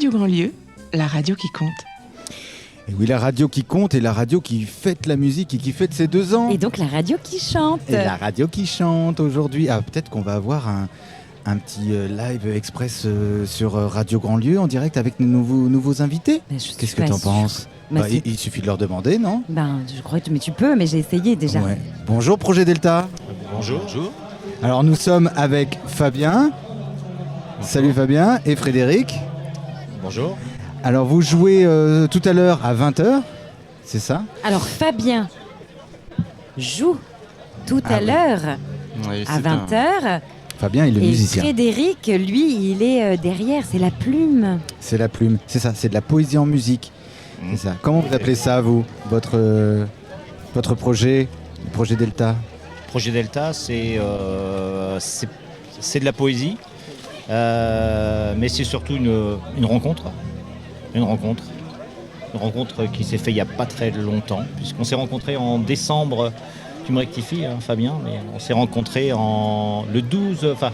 Radio Grandlieu, la radio qui compte. Et oui, la radio qui compte et la radio qui fête la musique et qui fête ses 2 ans. Et donc la radio qui chante. Et la radio qui chante aujourd'hui. Ah, peut-être qu'on va avoir un petit live express sur Radio Grandlieu en direct avec nos nouveaux invités. Qu'est-ce que tu en penses? Il suffit de leur demander, non? Je crois que tu peux, mais j'ai essayé déjà. Ouais. Bonjour Projet Delta. Bonjour. Alors nous sommes avec Fabien. Salut Fabien. Et Frédéric. Bonjour. Alors vous jouez tout à l'heure à 20h, c'est ça? Alors Fabien joue tout à l'heure à 20h. Fabien, il est musicien. Et Frédéric, lui, il est derrière, c'est la plume. C'est la plume, c'est ça, c'est de la poésie en musique. C'est ça. Comment vous appelez ça, vous, votre projet, le projet Delta? Projet Delta, c'est de la poésie, mais c'est surtout une rencontre. Une rencontre qui s'est faite il n'y a pas très longtemps, puisqu'on s'est rencontrés en décembre. Tu me rectifies, hein, Fabien, mais on s'est rencontrés le 12... Enfin,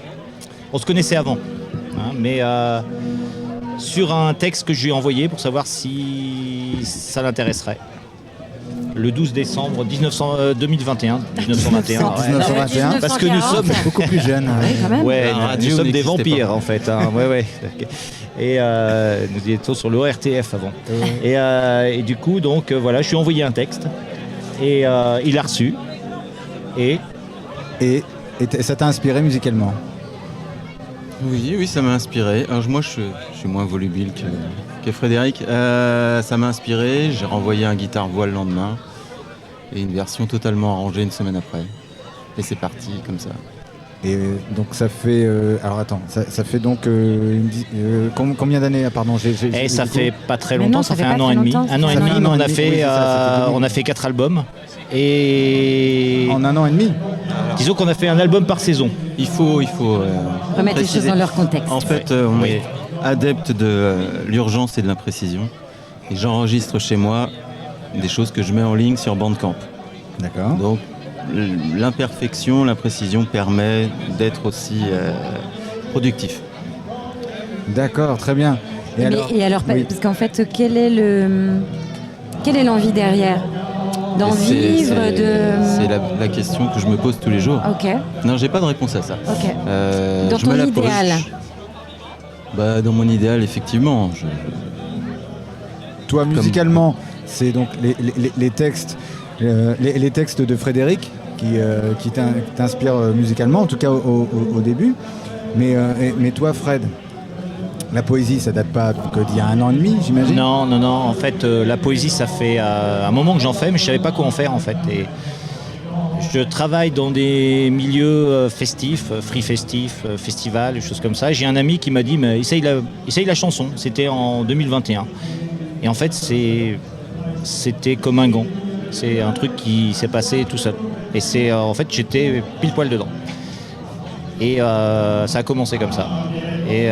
on se connaissait avant, hein, mais sur un texte que je lui ai envoyé pour savoir si ça l'intéresserait. Le 12 décembre 1921. 1921. Parce que nous sommes beaucoup plus jeunes. Ouais, nous sommes des vampires, en fait. Hein, ouais. Et nous étions sur l'ORTF avant. Et du coup, donc, voilà, je lui ai envoyé un texte. Et il l'a reçu. Et ça t'a inspiré musicalement? Oui, ça m'a inspiré. Alors, moi, je suis moins volubile que Frédéric. Ça m'a inspiré. J'ai renvoyé un guitare-voix le lendemain et une version totalement arrangée une semaine après. Et c'est parti comme ça. Et donc ça fait... alors attends, ça fait donc... combien d'années? Pardon, ça fait pas très longtemps, ça fait 1 an et demi. 1 an et demi, mais on a fait 4 albums. Et... En 1 an et demi? Disons qu'on a fait un album par saison. Il faut remettre les choses dans leur contexte. En fait, on est adepte de l'urgence et de l'imprécision. Et j'enregistre chez moi des choses que je mets en ligne sur Bandcamp. D'accord. Donc l'imperfection, l'imprécision permet d'être aussi productif. D'accord, très bien. Et alors, parce qu'en fait, quelle est l'envie derrière? D'en vivre, C'est la question que je me pose tous les jours. Ok. Non, j'ai pas de réponse à ça. Ok. Dans ton idéal? Dans mon idéal, effectivement. Toi, musicalement, c'est donc les textes de Frédéric qui t'inspirent musicalement, en tout cas au début. Mais toi, Fred, la poésie, ça date pas d'il y a 1 an et demi, j'imagine? Non. En fait, la poésie, ça fait un moment que j'en fais, mais je savais pas quoi en faire, en fait. Et je travaille dans des milieux festifs, free festifs, festivals, des choses comme ça. J'ai un ami qui m'a dit, mais essaye la chanson. C'était en 2021. Et en fait, c'était comme un gant. C'est un truc qui s'est passé tout seul. Et en fait, j'étais pile poil dedans. Et ça a commencé comme ça. Et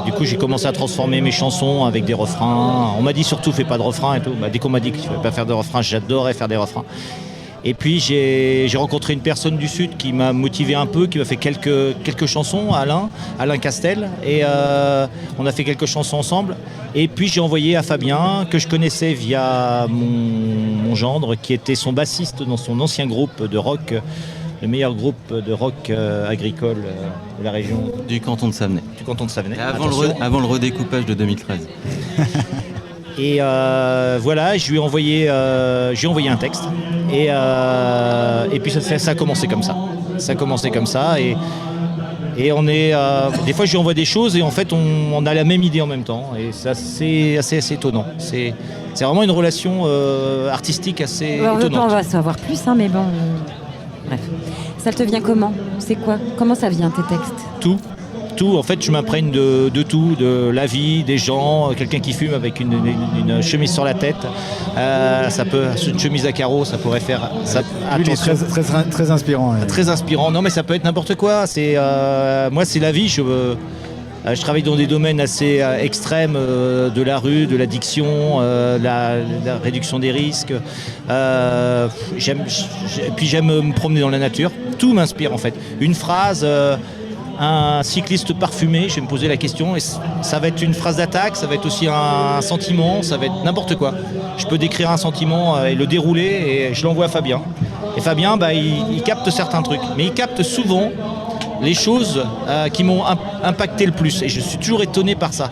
du coup, j'ai commencé à transformer mes chansons avec des refrains. On m'a dit surtout, fais pas de refrains et tout. Dès qu'on m'a dit que je ne pouvais pas faire de refrains, j'adorais faire des refrains. Et puis, j'ai rencontré une personne du Sud qui m'a motivé un peu, qui m'a fait quelques chansons, Alain Castel. Et on a fait quelques chansons ensemble. Et puis, j'ai envoyé à Fabien, que je connaissais via mon gendre, qui était son bassiste dans son ancien groupe de rock, le meilleur groupe de rock agricole de la région. Du canton de Savenay. Avant le redécoupage de 2013. Et voilà, je lui ai envoyé un texte. Et puis ça a commencé comme ça. Ça a commencé comme ça. Et on est... des fois, je lui envoie des choses et en fait, on a la même idée en même temps. Et ça, c'est assez étonnant. C'est vraiment une relation artistique assez étonnante. On va savoir plus, hein, mais bon... Bref. Ça te vient comment? C'est quoi? Comment ça vient, tes textes? Tout, en fait, je m'imprègne de tout, de la vie, des gens, quelqu'un qui fume avec une chemise sur la tête. Une chemise à carreaux, ça pourrait faire... Lui, il est très inspirant. Très inspirant. Non, mais ça peut être n'importe quoi. Moi, c'est la vie. Je travaille dans des domaines assez extrêmes de la rue, de l'addiction, la réduction des risques. Puis j'aime me promener dans la nature. Tout m'inspire en fait. Une phrase, un cycliste parfumé, je vais me poser la question, et ça va être une phrase d'attaque, ça va être aussi un sentiment, ça va être n'importe quoi. Je peux décrire un sentiment et le dérouler, et je l'envoie à Fabien. Et Fabien, il capte certains trucs, mais il capte souvent les choses qui m'ont impacté le plus, et je suis toujours étonné par ça.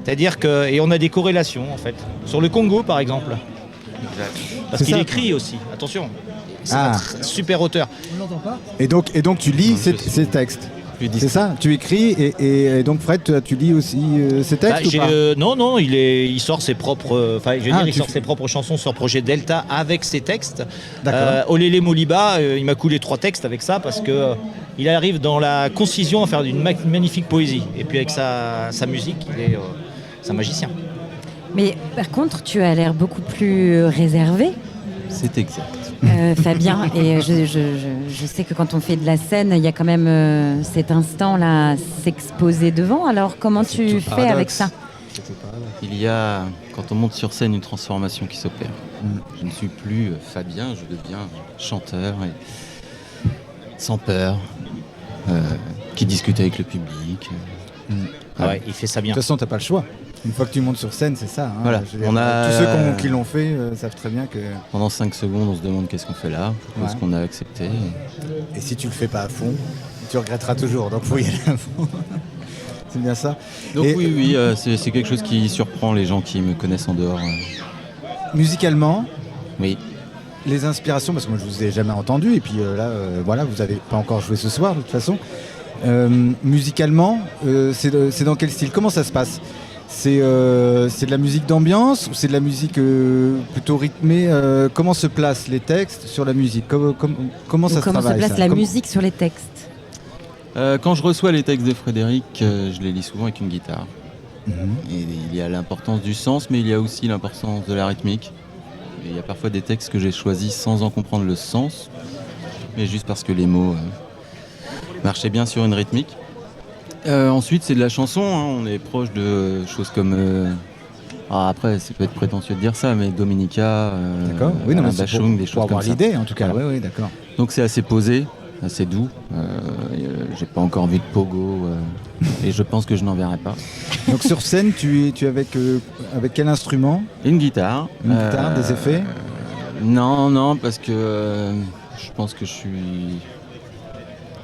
C'est-à-dire et on a des corrélations en fait. Sur le Congo par exemple. Parce qu'il écrit aussi, attention. C'est un super auteur. Et donc tu lis ces textes. C'est ça, tu écris et donc Fred, tu lis aussi ces textes ou pas Non, il sort ses propres, il sort ses propres chansons sur projet Delta avec ses textes. Olélé Moliba, il m'a coulé 3 textes avec ça parce que il arrive dans la concision à faire une magnifique poésie. Et puis avec sa musique, c'est un magicien. Mais par contre, tu as l'air beaucoup plus réservé. C'est exact. Fabien, et je sais que quand on fait de la scène, il y a quand même cet instant-là, s'exposer devant. Alors comment tu fais avec ça ? Il y a, quand on monte sur scène, une transformation qui s'opère. Je ne suis plus Fabien, je deviens chanteur et sans peur, qui discute avec le public. Il fait ça bien. De toute façon, tu n'as pas le choix. Une fois que tu montes sur scène, c'est ça. Voilà. Tous ceux qui l'ont fait savent très bien que... Pendant 5 secondes, on se demande qu'est-ce qu'on fait là, pourquoi est-ce qu'on a accepté. Et si tu le fais pas à fond, tu regretteras toujours, donc il faut y aller à fond. C'est bien ça. Donc oui, c'est quelque chose qui surprend les gens qui me connaissent en dehors. Musicalement, oui. Les inspirations, parce que moi je vous ai jamais entendu, et puis là, vous n'avez pas encore joué ce soir de toute façon. Musicalement, c'est dans quel style ? Comment ça se passe ? C'est de la musique d'ambiance ou c'est de la musique plutôt rythmée Comment se placent les textes sur la musique ? Comment ça se travaille ? Comment se place la musique sur les textes ? Quand je reçois les textes de Frédéric, je les lis souvent avec une guitare. Et il y a l'importance du sens, mais il y a aussi l'importance de la rythmique. Et il y a parfois des textes que j'ai choisis sans en comprendre le sens, mais juste parce que les mots marchaient bien sur une rythmique. Ensuite, c'est de la chanson, on est proche de choses comme... après, ça peut être prétentieux de dire ça, mais Dominica, d'accord. Oui, non, Bachung, des choses comme ça. Pour avoir l'idée, en tout cas. Oui, d'accord. Donc c'est assez posé, assez doux. J'ai pas encore vu de pogo, et je pense que je n'en verrai pas. Donc sur scène, tu es avec quel instrument ? Une guitare. Une guitare, des effets ? Non, parce que je pense que je suis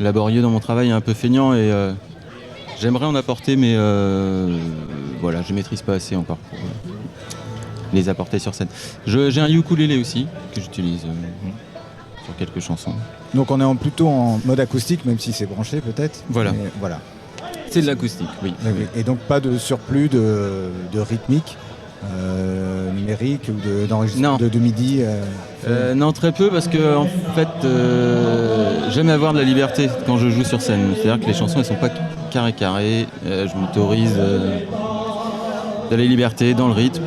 laborieux dans mon travail et un peu feignant, et j'aimerais en apporter, mais je maîtrise pas assez encore pour les apporter sur scène. J'ai un ukulélé aussi que j'utilise sur quelques chansons. Donc on est plutôt en mode acoustique, même si c'est branché peut-être. Voilà. C'est de l'acoustique, oui. Et donc pas de surplus de rythmique numérique ou de MIDI Non, très peu, parce que en fait, j'aime avoir de la liberté quand je joue sur scène. C'est-à-dire que les chansons, elles sont pas carré. Je m'autorise de la liberté dans le rythme.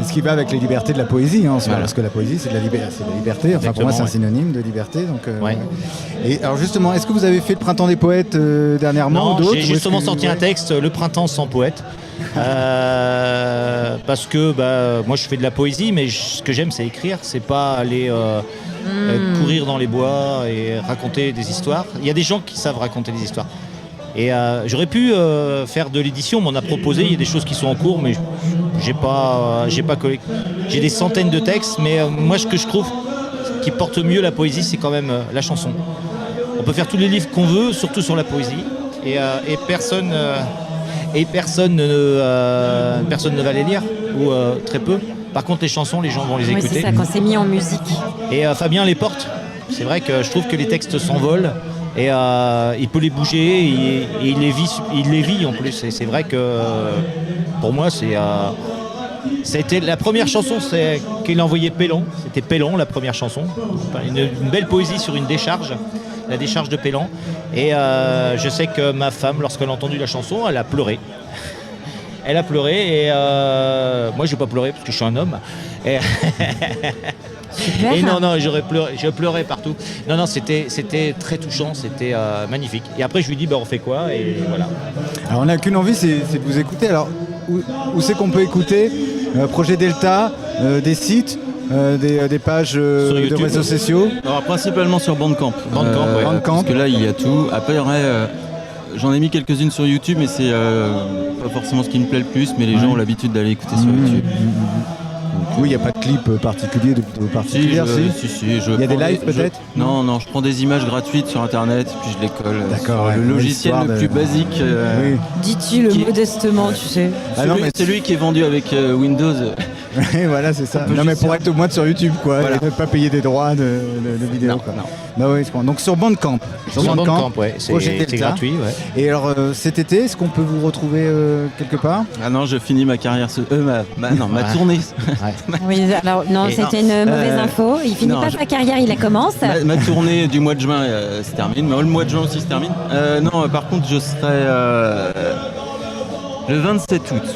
Ce qui va avec les libertés de la poésie, parce que la poésie, c'est de la liberté. Enfin, exactement, pour moi, c'est un synonyme de liberté. Donc, Et alors justement, est-ce que vous avez fait le Printemps des poètes dernièrement ? Non, j'ai justement sorti un texte, Le printemps sans poète. Parce que moi je fais de la poésie, mais ce que j'aime c'est écrire, c'est pas aller courir dans les bois et raconter des histoires. Il y a des gens qui savent raconter des histoires. Et j'aurais pu faire de l'édition, mais on a proposé, il y a des choses qui sont en cours, mais j'ai pas collecté. J'ai des centaines de textes, mais moi ce que je trouve qui porte mieux la poésie, c'est quand même la chanson. On peut faire tous les livres qu'on veut, surtout sur la poésie, et personne ne va les lire, ou très peu. Par contre, les chansons, les gens vont les écouter. C'est ça, quand c'est mis en musique. Et Fabien les porte. C'est vrai que je trouve que les textes s'envolent, et il peut les bouger, et il les vit en plus. Et c'est vrai que pour moi, ça a été la première chanson qu'il a envoyée Pélan. C'était Pélan, la première chanson. Une belle poésie sur une décharge. La décharge de Pélan. Et je sais que ma femme, lorsqu'elle a entendu la chanson, elle a pleuré. Elle a pleuré, et moi je n'ai pas pleuré parce que je suis un homme. Et, et non, je pleurais partout. Non, c'était très touchant, c'était magnifique. Et après je lui dis, on fait quoi ? Et voilà. Alors on n'a qu'une envie, c'est de vous écouter. Alors où c'est qu'on peut écouter Projet Delta, des sites des pages de réseaux sociaux. Alors, principalement sur Bandcamp. Bandcamp. Parce que là, il y a tout. Après, j'en ai mis quelques-unes sur YouTube, mais c'est pas forcément ce qui me plaît le plus, mais les gens ont l'habitude d'aller écouter sur YouTube. Oui, il n'y a pas de clip particulier, de vidéo particulière, Si. Il y a des lives peut-être Non, je prends des images gratuites sur internet, puis je les colle. D'accord, sur le logiciel le plus basique. Oui. Dis-tu modestement, tu sais. Ah non, mais celui qui est vendu avec Windows. Oui, voilà, c'est ça. peu Non, mais juste pour être au moins sur YouTube, quoi. Voilà. Et ne pas payer des droits de vidéo, quoi. Non. Bah oui, je comprends. Donc sur Bandcamp. Sur Bandcamp, ouais, projet c'est Delta. gratuit. Ouais. Et alors, cet été, est-ce qu'on peut vous retrouver quelque part? Ah non, je finis ma carrière, ma tournée. Oui, alors non, Et c'était une mauvaise info. Il finit pas sa carrière, il la commence. Ma tournée du mois de juin se termine, mais le mois de juin aussi se termine. Non, par contre, je serai le 27 août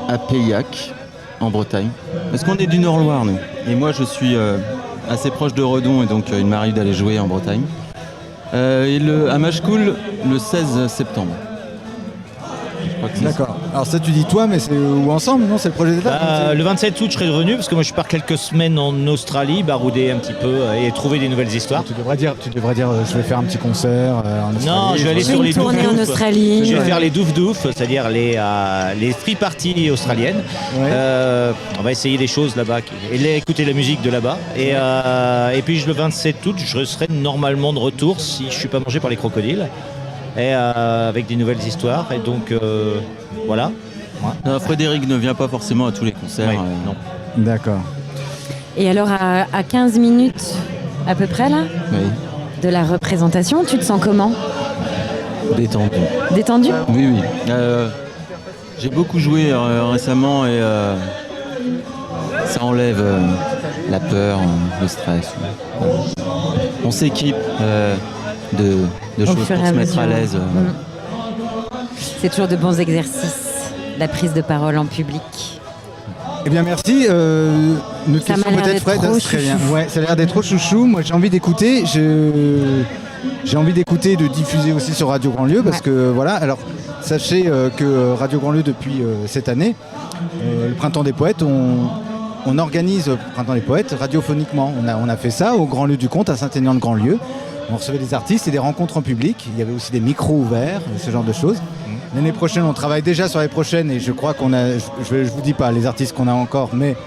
à Paillac, en Bretagne. Parce qu'on est du Nord-Loire, nous. Et moi, je suis assez proche de Redon, et donc il m'arrive d'aller jouer en Bretagne. Et à Machecoul, le 16 septembre. Je crois que c'est D'accord. Alors ça, tu dis toi, mais c'est ou ensemble, non? C'est le projet d'État? Le 27 août, je serai revenu parce que moi je pars quelques semaines en Australie, barouder un petit peu et trouver des nouvelles histoires. Tu devrais dire, je vais faire un petit concert en Australie. Non, je vais aller sur les tournée douf en douf. Australie. Je vais faire les douf douf, c'est-à-dire les free parties australiennes. Ouais. On va essayer des choses là-bas et écouter la musique de là-bas. Et puis le 27 août, je serai normalement de retour si je suis pas mangé par les crocodiles. Et avec des nouvelles histoires. Et donc voilà. Non, Frédéric ne vient pas forcément à tous les concerts. Oui, non. D'accord. Et alors, à 15 minutes à peu près là, Oui, de la représentation, tu te sens comment? détendu. Détendu? Oui. J'ai beaucoup joué récemment et ça enlève la peur, le stress. On s'équipe de choses fur pour et à se mettre à mesure. l'aise. C'est toujours de bons exercices, la prise de parole en public. Eh bien merci. Une Ça question m'a l'air peut-être d'être Fred. trop Très bien. chouchou. Ouais, ça a l'air d'être trop chouchou. Moi j'ai envie d'écouter. J'ai envie d'écouter, de diffuser aussi sur Radio Grandlieu parce que voilà. Alors sachez que Radio Grandlieu depuis cette année, le Printemps des Poètes, on organise le Printemps des Poètes radiophoniquement. On a fait ça au Grand-Lieu du Comte à Saint-Aignan-de-Grandlieu. On recevait des artistes et des rencontres en public. Il y avait aussi des micros ouverts, ce genre de choses. L'année prochaine, on travaille déjà sur les prochaines et je crois qu'on a, je vous dis pas les artistes qu'on a encore, mais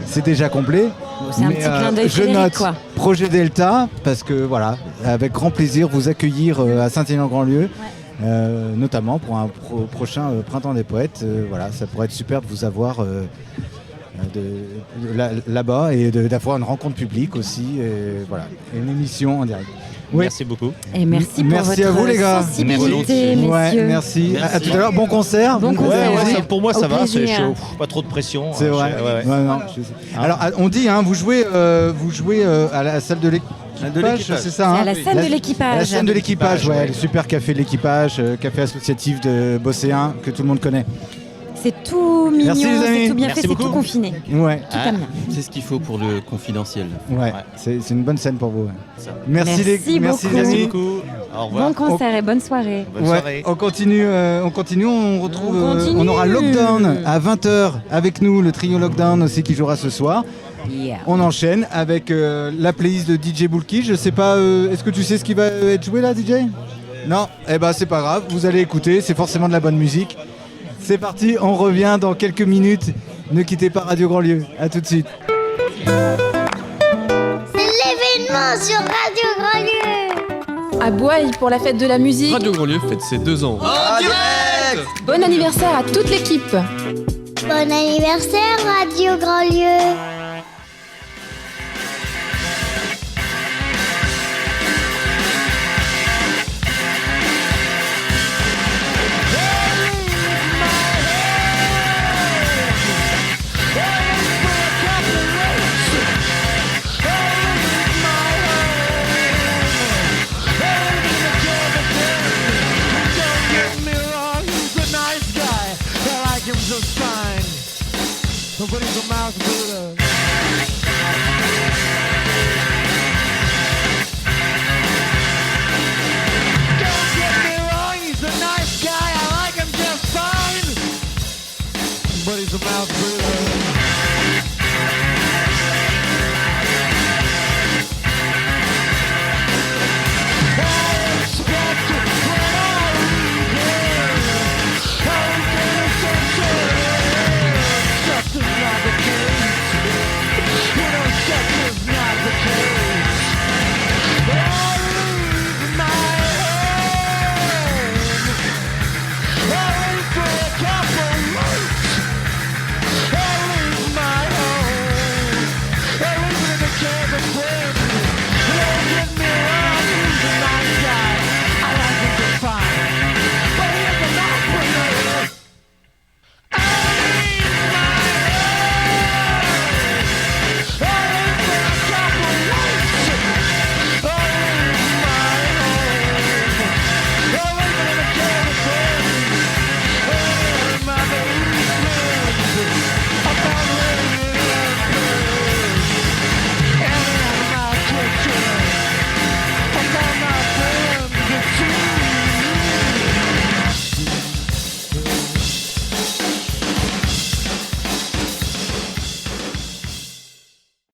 c'est déjà complet. C'est un Mais, petit clin d'œil je Frédéric, note quoi. projet Delta parce que voilà, avec grand plaisir vous accueillir à Saint-Aignan-Grandlieu, notamment pour un prochain Printemps des Poètes. Voilà, ça pourrait être super de vous avoir là-bas et d'avoir une rencontre publique aussi. Et voilà, une émission en direct. Oui. Merci beaucoup. Et merci pour Merci votre à vous, les gars. sensibilité, Merci. Ouais, messieurs. merci. Merci. À tout à l'heure. Bon concert. Bon concert. Ouais, pour moi ça Au va, plaisir. pas trop de pression. C'est vrai. Ouais. Ouais, non, alors on dit, hein, vous jouez à la salle de l'équipage, c'est ça, C'est hein à la scène de l'équipage. À la scène de l'équipage, Ouais. le super café de l'équipage, café associatif de Bosséen que tout le monde connaît. C'est tout mignon, Merci, les amis. c'est tout bien Merci fait, c'est beaucoup. tout confiné. Ouais, Tout va bien. C'est ce qu'il faut pour le confidentiel. ouais, c'est une bonne scène pour vous. Ouais. Ça. Merci, Merci les beaucoup. amis. Merci beaucoup. Au revoir. Bon concert et bonne soirée. Bonne soirée. On continue, on retrouve, On continue. on aura Lockdown à 20h avec nous, le trio Lockdown aussi qui jouera ce soir. Yeah. On enchaîne avec la playlist de DJ Boulki. Je sais pas, est-ce que tu sais ce qui va être joué là, DJ? Non? Eh ben c'est pas grave, vous allez écouter, c'est forcément de la bonne musique. C'est parti, on revient dans quelques minutes. Ne quittez pas Radio Grandlieu. À tout de suite. C'est l'événement sur Radio Grandlieu. À Boye pour la fête de la musique. Radio Grandlieu fête ses 2 ans. Bon anniversaire à toute l'équipe. Bon anniversaire Radio Grandlieu. Nobody's a mouse.